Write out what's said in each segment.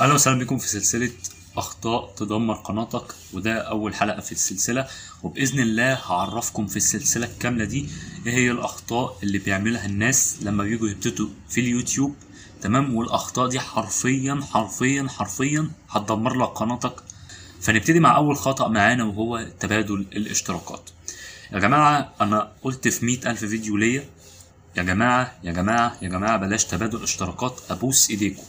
اهلا وسهلا بكم في سلسلة اخطاء تدمر قناتك، وده اول حلقة في السلسلة. وباذن الله هعرفكم في السلسلة الكاملة دي ايه هي الاخطاء اللي بيعملها الناس لما بيجوا يبتدوا في اليوتيوب. تمام، والاخطاء دي حرفيا حرفيا حرفيا هتدمر لك قناتك. فنبتدي مع اول خطأ معانا، وهو تبادل الاشتراكات. يا جماعة انا قلت في 100,000 فيديو ليا، يا جماعة يا جماعة يا جماعة بلاش تبادل اشتراكات، ابوس ايديكم.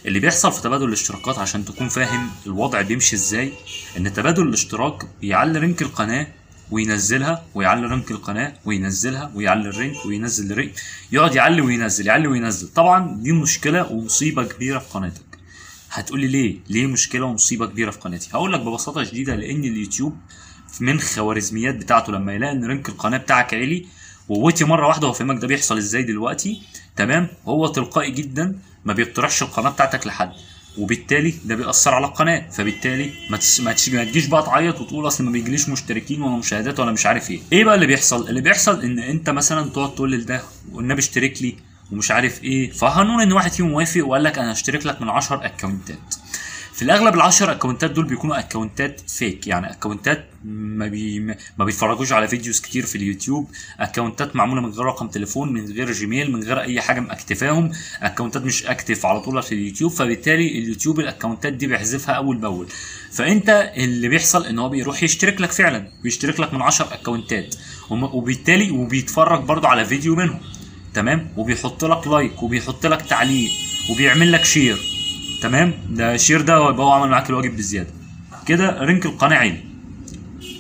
اللي بيحصل في تبادل الاشتراكات عشان تكون فاهم الوضع بيمشي ازاي، ان تبادل الاشتراك بيعلي رنك القناة وينزلها، ويعلي رنك القناة وينزلها، ويعلي الرنك وينزل الرنك، يقعد يعلي وينزل يعلي وينزل. طبعا دي مشكلة ومصيبة كبيرة في قناتك. هتقولي ليه مشكلة ومصيبة كبيرة في قناتي؟ هقولك ببساطة شديدة، لان اليوتيوب من خوارزميات بتاعته لما يلاقي ان رنك القناة بتاعك عالي ووطي مرة واحدة، وفهمك ده بيحصل ازاي دلوقتي. تمام، هو تلقائي جدا ما بيقترحش القناه بتاعتك لحد، وبالتالي ده بيأثر على القناه. فبالتالي ما تجيش بقى تعيط وتقول اصل ما بيجيليش مشتركين ولا مشاهدات ولا مش عارف ايه بقى اللي بيحصل. اللي بيحصل ان انت مثلا تقعد تقول لده والنبي اشترك لي ومش عارف ايه، فهنقول ان واحد فيهم وافق وقال لك انا هشترك لك من 10 اكونتات. في الاغلب ال10 اكونتات دول بيكونوا اكونتات فيك، يعني اكونتات ما بيتفرجوش على فيديوز كتير في اليوتيوب، اكونتات معموله من غير رقم تليفون، من غير جيميل، من غير اي حاجه مأكتفاهم، اكونتات مش اكتف على طول في اليوتيوب. فبالتالي اليوتيوب الاكونتات دي بيحذفها اول باول. فانت اللي بيحصل ان هو بيروح يشترك لك، فعلا بيشترك لك من 10 اكونتات، وبالتالي وبيتفرج برضو على فيديو منهم. تمام، وبيحط لك لايك وبيحط لك تعليق وبيعمل لك شير. تمام، ده الشير ده يبقى هو عمل معاك الواجب بزياده كده، رنك القناه عالي.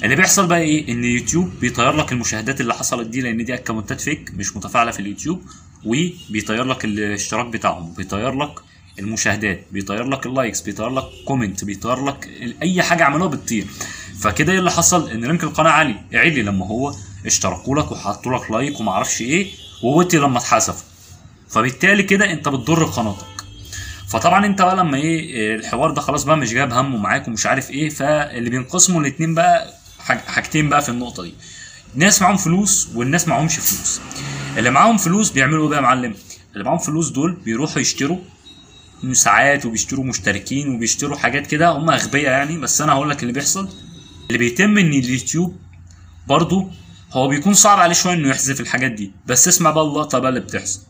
اللي بيحصل بقى ايه؟ ان يوتيوب بيطير لك المشاهدات اللي حصلت دي، لان دي اكونتات فيك مش متفاعله في اليوتيوب، وبيطير لك الاشتراك بتاعهم، بيطير لك المشاهدات، بيطير لك اللايكس، بيطير لك كومنت، بيطير لك اي حاجه عملوها بتطير. فكده ايه اللي حصل؟ ان رنك القناه عالي لما هو اشتركوا لك وحطوا لك لايك وما اعرفش ايه، ووطي لما اتحذف. فبالتالي كده انت بتضر قناتك. فطبعا انت بقى لما ايه الحوار ده خلاص بقى مش جايب همه معاك ومش عارف ايه، فاللي بينقسموا الاتنين بقى حاجتين بقى في النقطه دي. ناس معاهم فلوس والناس معاهمش فلوس. اللي معاهم فلوس بيعملوا ايه بقى يا معلم؟ اللي معاهم فلوس دول بيروحوا يشتروا ساعات وبيشتروا مشتركين وبيشتروا حاجات كده، هم اغبياء يعني. بس انا هقول لك اللي بيحصل. اللي بيتم ان اليوتيوب برضو هو بيكون صعب عليه شويه انه يحذف الحاجات دي، بس اسمع بقى اللقطه بقى اللي بتحصل.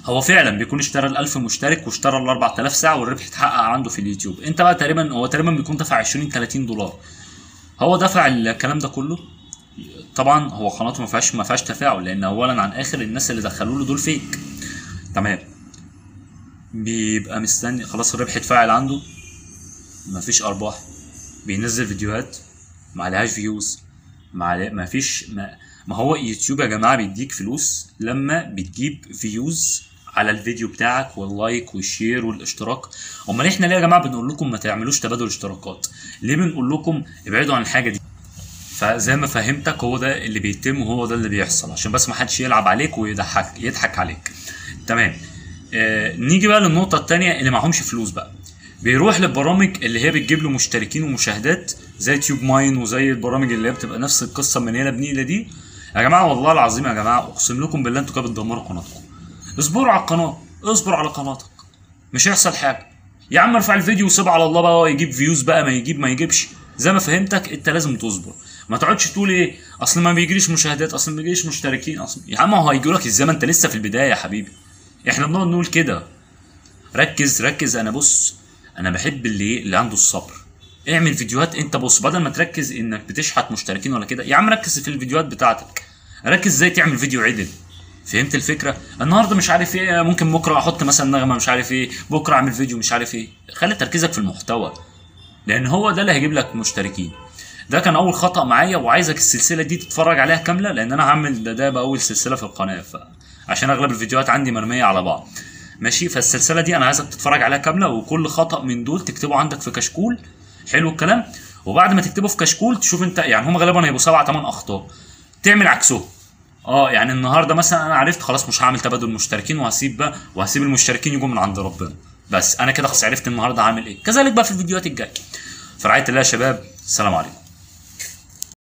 هو فعلا بيكون اشترى ال1000 مشترك واشترى ال4000 ساعه والربح اتحقق عنده في اليوتيوب. انت بقى تقريبا بيكون دفع 20-30 دولار. هو دفع الكلام ده كله. طبعا هو قناته ما فيهاش تفاعل، لان اولا عن اخر الناس اللي دخلوا له دول فيك. تمام، بيبقى مستني خلاص الربح اتفاعل عنده، مفيش ارباح، بينزل فيديوهات ما عليهاش فيوز، ما هو يوتيوب يا جماعه بيديك فلوس لما بتجيب فيوز على الفيديو بتاعك واللايك والشير والاشتراك. امال احنا ليه يا جماعه بنقول لكم ما تعملوش تبادل اشتراكات؟ ليه بنقول لكم ابعدوا عن الحاجه دي؟ فزي ما فهمتك هو ده اللي بيتم وهو ده اللي بيحصل، عشان بس ما حدش يلعب عليك يضحك عليك. تمام. نيجي بقى للنقطه الثانيه، اللي معهمش فلوس بقى بيروح للبرامج اللي هي بتجيب له مشتركين ومشاهدات، زي تيوب ماين وزي البرامج اللي هي بتبقى نفس القصه من هنا بنيله دي. يا جماعه والله العظيم يا جماعه اقسم لكم بالله انتوا كده بتدمروا قناتكم. اصبروا على القناه، اصبر على قناتك، مش هيحصل حاجه. يا عم ارفع الفيديو وسيب على الله بقى، يجيب فيوز بقى ما يجيبش. زي ما فهمتك انت لازم تصبر. ما تقعدش تقول ايه اصل ما بيجيليش مشاهدات، اصل ما بيجيليش مشتركين، اصل يا عم هو هيجيلك ازاي ما انت لسه في البدايه يا حبيبي. احنا بنقعد نقول كده. ركز. انا بحب اللي عنده الصبر. اعمل فيديوهات. انت بص، بدل ما تركز انك بتشحت مشتركين ولا كده، يا عم ركز في الفيديوهات بتاعتك، ركز ازاي تعمل فيديو عدل. فهمت الفكره؟ النهارده مش عارف ايه، ممكن بكره احط مثلا نغمه مش عارف ايه، بكره اعمل فيديو مش عارف ايه. خلي تركيزك في المحتوى، لان هو ده اللي هيجيب لك مشتركين. ده كان اول خطأ معايا، وعايزك السلسله دي تتفرج عليها كامله، لان انا هعمل ده باول سلسله في القناه، عشان اغلب الفيديوهات عندي مرميه على بعض. ماشي، فالسلسله دي انا عايزك تتفرج عليها كامله، وكل خطأ من دول تكتبه عندك في كشكول. حلو الكلام. وبعد ما تكتبه في كشكول تشوف انت، يعني هم غالبا هيبقوا 7-8 اخطاء، تعمل عكسهم. يعني النهارده مثلا انا عرفت خلاص مش هعمل تبادل مشتركين، وهسيب المشتركين يجوا من عند ربنا. بس انا كده خلاص عرفت النهارده هعمل ايه. كذلك بقى في الفيديوهات الجايه. في رعايه الله يا شباب، السلام عليكم.